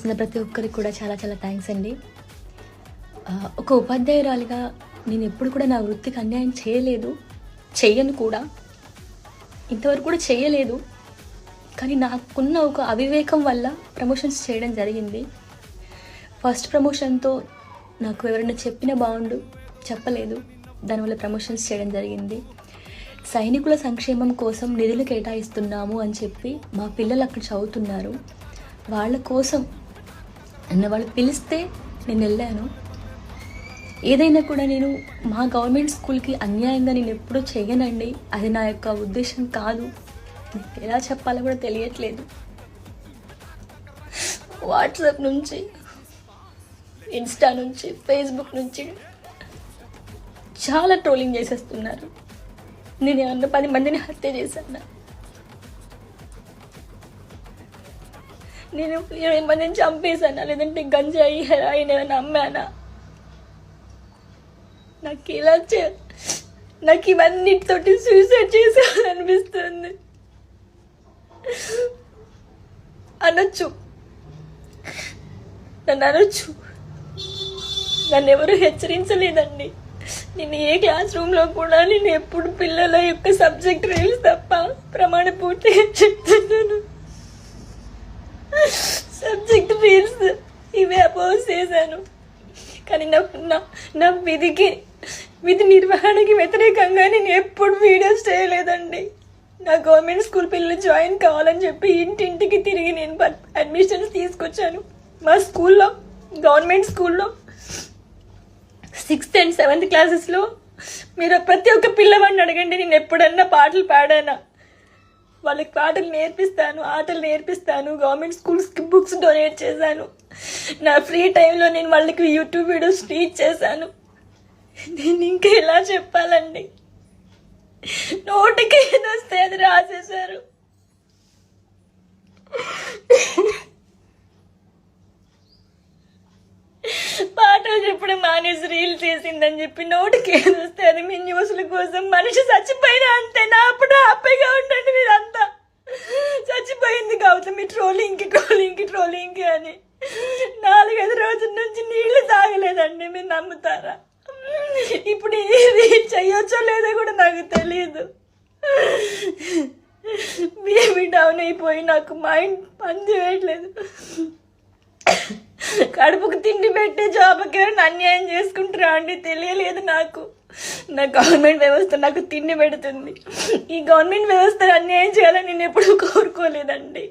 చేస్తున్న ప్రతి ఒక్కరికి కూడా చాలా చాలా థ్యాంక్స్ అండి. ఒక ఉపాధ్యాయురాలిగా నేను ఎప్పుడు కూడా నా వృత్తికి అన్యాయం చేయలేదు, చెయ్యను కూడా, ఇంతవరకు కూడా చేయలేదు. కానీ నాకున్న ఒక అవివేకం వల్ల ప్రమోషన్స్ చేయడం జరిగింది. ఫస్ట్ ప్రమోషన్తో నాకు ఎవరైనా చెప్పినా బాగుండు, చెప్పలేదు, దానివల్ల ప్రమోషన్స్ చేయడం జరిగింది. సైనికుల సంక్షేమం కోసం నిధులు కేటాయిస్తున్నాము అని చెప్పి మా పిల్లలు అక్కడ చదువుతున్నారు, వాళ్ళ కోసం వాళ్ళు పిలిస్తే నేను వెళ్ళాను. ఏదైనా కూడా నేను మా గవర్నమెంట్ స్కూల్కి అన్యాయంగా నేను ఎప్పుడూ చేయనండి, అది నా యొక్క ఉద్దేశం కాదు. ఎలా చెప్పాలో కూడా తెలియట్లేదు. వాట్సాప్ నుంచి, ఇన్స్టా నుంచి, ఫేస్బుక్ నుంచి చాలా ట్రోలింగ్ చేసేస్తున్నారు. నేను ఏమన్నా 10 మందిని హత్య చేశాను, నేను 20 మందిని చంపేశానా, లేదంటే గంజాయి హెరాయిన్ ఏమైనా అమ్మానా? నాకు ఇవన్నిటితోటి సూసైడ్ చేసేయాలనిపిస్తుంది. అనొచ్చు, నన్ను అనొచ్చు, నన్ను ఎవరు హెచ్చరించలేదండి. నేను ఏ క్లాస్ రూమ్లో కూడా నేను ఎప్పుడు పిల్లల యొక్క సబ్జెక్ట్ రీల్స్ తప్ప ప్రమాణ పూర్తిగా చెప్తున్నాను. సబ్జెక్ట్ రీల్స్ ఇవే అపోజ్ చేశాను. కానీ నా విధి నిర్వహణకి వ్యతిరేకంగా నేను ఎప్పుడు వీడియోస్ చేయలేదండి. నా గవర్నమెంట్ స్కూల్ పిల్లలు జాయిన్ కావాలని చెప్పి ఇంటింటికి తిరిగి నేను అడ్మిషన్స్ తీసుకొచ్చాను. మా స్కూల్లో, గవర్నమెంట్ స్కూల్లో 6th and 7th క్లాసెస్లో మీరు ప్రతి ఒక్క పిల్లవాడిని అడగండి, నేను ఎప్పుడన్నా పాటలు పాడానా? వాళ్ళకి పాటలు నేర్పిస్తాను, ఆటలు నేర్పిస్తాను. గవర్నమెంట్ స్కూల్స్కి బుక్స్ డొనేట్ చేశాను. నా ఫ్రీ టైంలో నేను వాళ్ళకి యూట్యూబ్ వీడియోస్ టీచ్ చేశాను. నేను ఇంకా ఎలా చెప్పాలండి? నోటికి ఏదొస్తే అది రాసేశారు. పాటలు చెప్పడం మానేసి రీల్ చేసిందని చెప్పి నోటికి ఏదొస్తే అది మీ న్యూస్ల కోసం. మనిషి చచ్చిపోయినా అంతే, నా అప్పుడు హ్యాపీగా ఉండండి మీరంతా. చచ్చిపోయింది కావచ్చు మీ ట్రోలింగ్కి అని 4-5 రోజుల నుంచి నీళ్లు తాగలేదండి, మీరు నమ్ముతారా? ఇప్పుడు ఇది చెయ్యొచ్చో లేదో కూడా నాకు తెలియదు. బీపీ డౌన్ అయిపోయి నాకు మైండ్ పని చేయట్లేదు. కడుపుకు తిండి పెట్టే జాబ్కి ఎవరైనా అన్యాయం చేసుకుంటారా అండి? తెలియలేదు నాకు. నా గవర్నమెంట్ వ్యవస్థ నాకు తిండి పెడుతుంది. ఈ గవర్నమెంట్ వ్యవస్థను అన్యాయం చేయాలని నేను ఎప్పుడూ కోరుకోలేదండి.